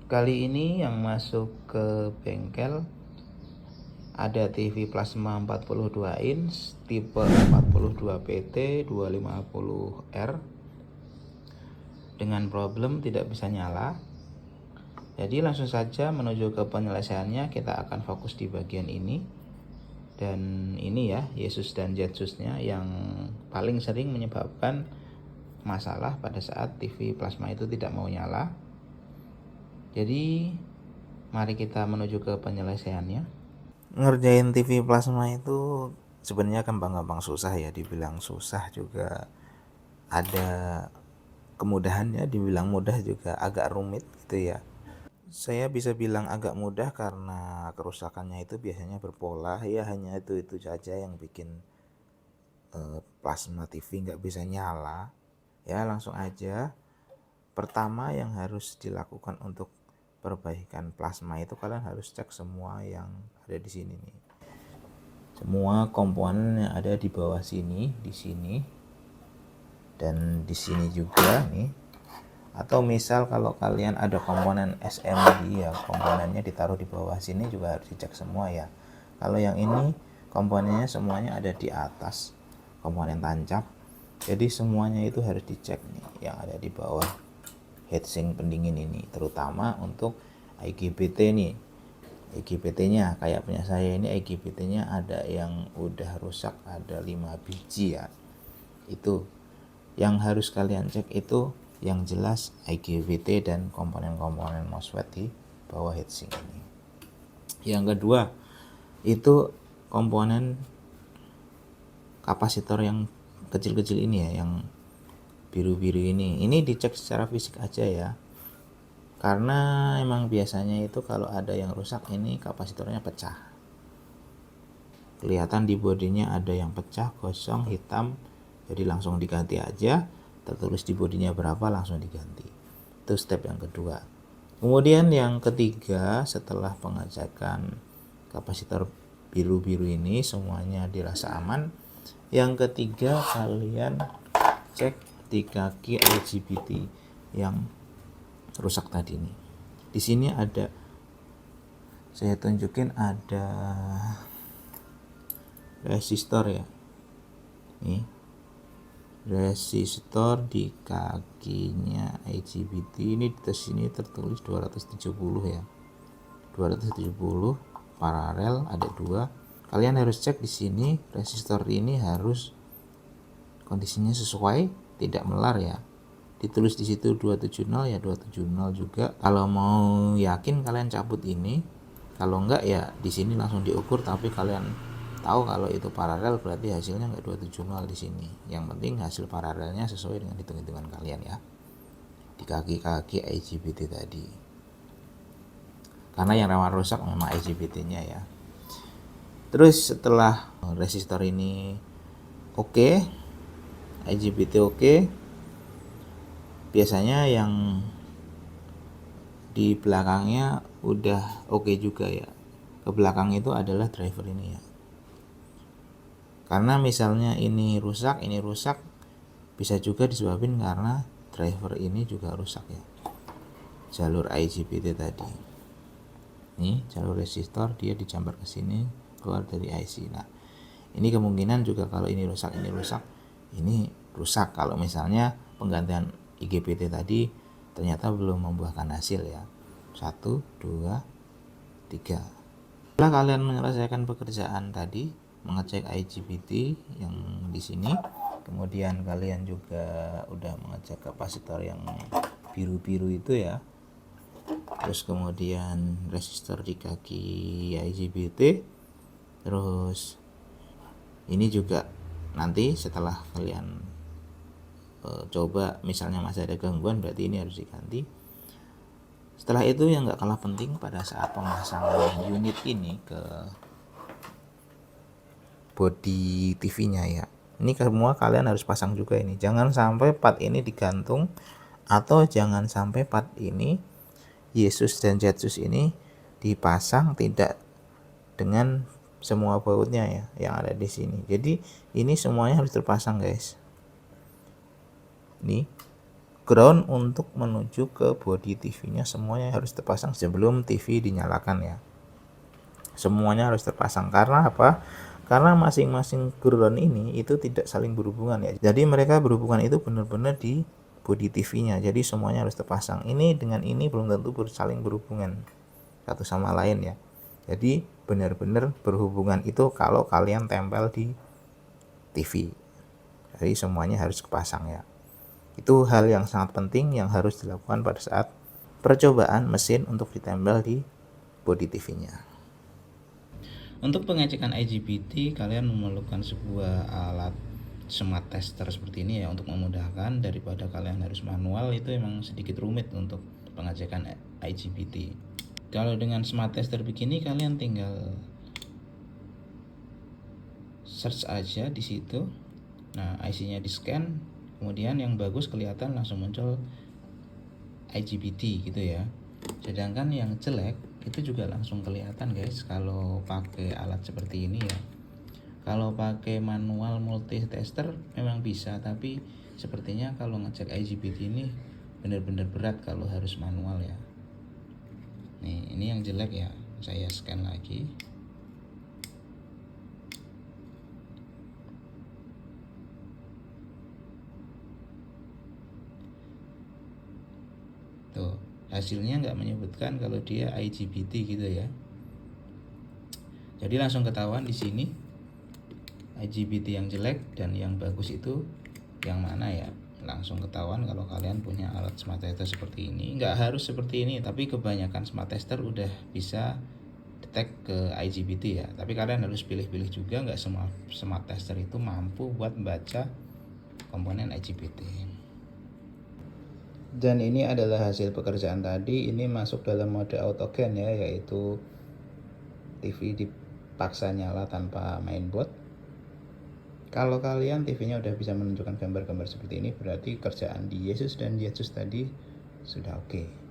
Kali ini yang masuk ke bengkel ada TV plasma 42 inch tipe 42 PT 250R dengan problem tidak bisa nyala. Jadi langsung saja menuju ke penyelesaiannya, kita akan fokus di bagian ini. Dan ini ya, Yesus dan Jetsusnya yang paling sering menyebabkan masalah pada saat TV plasma itu tidak mau nyala. Jadi mari kita menuju ke penyelesaiannya. Ngerjain TV plasma itu sebenarnya gampang-gampang susah ya, dibilang susah juga ada kemudahannya, dibilang mudah juga agak rumit gitu ya. Saya bisa bilang agak mudah karena kerusakannya itu biasanya berpola ya, hanya itu saja yang bikin plasma TV nggak bisa nyala. Ya langsung aja, pertama yang harus dilakukan untuk perbaikan plasma itu kalian harus cek semua yang ada di sini nih. Semua komponen yang ada di bawah sini, di sini, dan di sini juga nih. Atau misal kalau kalian ada komponen SMD ya, komponennya ditaruh di bawah sini juga harus dicek semua ya. Kalau yang ini komponennya semuanya ada di atas, komponen tancap. Jadi semuanya itu harus dicek nih yang ada di bawah heatsink pendingin ini, terutama untuk IGBT nih. IGBT-nya kayak punya saya ini, IGBT-nya ada yang udah rusak, ada 5 biji ya. Itu yang harus kalian cek, itu yang jelas IGBT dan komponen-komponen MOSFET di bawah heatsink ini. Yang kedua itu komponen kapasitor yang kecil-kecil ini ya, yang biru-biru ini dicek secara fisik aja ya, karena emang biasanya itu kalau ada yang rusak ini kapasitornya pecah, kelihatan di bodinya ada yang pecah, gosong, hitam, jadi langsung diganti aja, tertulis di bodinya berapa langsung diganti. Itu step yang kedua. Kemudian yang ketiga, setelah pengecekan kapasitor biru-biru ini semuanya dirasa aman, yang ketiga kalian cek di kaki IGBT yang rusak tadi nih. Di sini ada, saya tunjukin, ada resistor ya. Nih, resistor di kakinya IGBT ini, di sini tertulis 270 ya. 270 paralel, ada dua. Kalian harus cek di sini resistor ini harus kondisinya sesuai, tidak melar ya. Ditulis di situ 270 ya 270 juga. Kalau mau yakin kalian cabut ini. Kalau enggak ya di sini langsung diukur, tapi kalian tahu kalau itu paralel berarti hasilnya enggak 270 di sini. Yang penting hasil paralelnya sesuai dengan hitung-hitungan kalian ya. Di kaki-kaki IGBT tadi. Karena yang rawan rusak memang IGBT-nya ya. Terus setelah resistor ini oke, IGBT oke, biasanya yang di belakangnya udah oke juga ya. Ke belakang itu adalah driver ini ya. Karena misalnya ini rusak, bisa juga disebabkan karena driver ini juga rusak ya. Jalur IGBT tadi. Nih, jalur resistor dia dijambar ke sini, keluar dari IC. Nah, ini kemungkinan juga kalau ini rusak, ini rusak kalau misalnya penggantian IGBT tadi ternyata belum membuahkan hasil ya. 1, 2, 3. Setelah kalian menyelesaikan pekerjaan tadi, mengecek IGBT yang di sini, kemudian kalian juga udah mengecek kapasitor yang biru-biru itu ya. Terus kemudian resistor di kaki IGBT. Terus ini juga nanti setelah kalian coba misalnya masih ada gangguan, berarti ini harus diganti. Setelah itu yang gak kalah penting pada saat pemasangan unit ini ke body TV-nya ya, ini semua kalian harus pasang juga ini. Jangan sampai part ini digantung, atau jangan sampai part ini Yesus dan Jetsus ini dipasang tidak dengan semua bautnya ya yang ada di sini. Jadi ini semuanya harus terpasang guys. Nih ground untuk menuju ke body TV-nya semuanya harus terpasang sebelum TV dinyalakan ya. Semuanya harus terpasang. Karena apa? Karena masing-masing ground ini itu tidak saling berhubungan ya. Jadi mereka berhubungan itu benar-benar di body TV-nya. Jadi semuanya harus terpasang. Ini dengan ini belum tentu saling berhubungan satu sama lain ya. Jadi benar-benar berhubungan itu kalau kalian tempel di TV. Jadi semuanya harus kepasang ya. Itu hal yang sangat penting yang harus dilakukan pada saat percobaan mesin untuk ditempel di body TV-nya. Untuk pengecekan IGBT, kalian memerlukan sebuah alat smart tester seperti ini ya, untuk memudahkan daripada kalian harus manual. Itu emang sedikit rumit untuk pengecekan IGBT. Kalau dengan smart tester begini, kalian tinggal search aja di situ. Nah, IC-nya di scan, kemudian yang bagus kelihatan langsung muncul IGBT gitu ya. Sedangkan yang jelek itu juga langsung kelihatan guys kalau pakai alat seperti ini ya. Kalau pakai manual multi tester memang bisa, tapi sepertinya kalau ngecek IGBT ini benar-benar berat kalau harus manual ya. Nih, ini yang jelek ya. Saya scan lagi. Tuh, hasilnya nggak menyebutkan kalau dia IGBT gitu ya. Jadi langsung ketahuan di sini IGBT yang jelek dan yang bagus itu yang mana ya. Langsung ketahuan kalau kalian punya alat smart tester seperti ini. Nggak harus seperti ini, tapi kebanyakan smart tester udah bisa detect ke IGBT ya. Tapi kalian harus pilih-pilih juga, nggak semua smart tester itu mampu buat membaca komponen IGBT. Dan ini adalah hasil pekerjaan tadi. Ini masuk dalam mode autogen ya, yaitu TV dipaksa nyala tanpa mainboard. Kalau kalian TV-nya udah bisa menunjukkan gambar-gambar seperti ini, berarti kerjaan di Yesus dan Jetsus tadi sudah oke.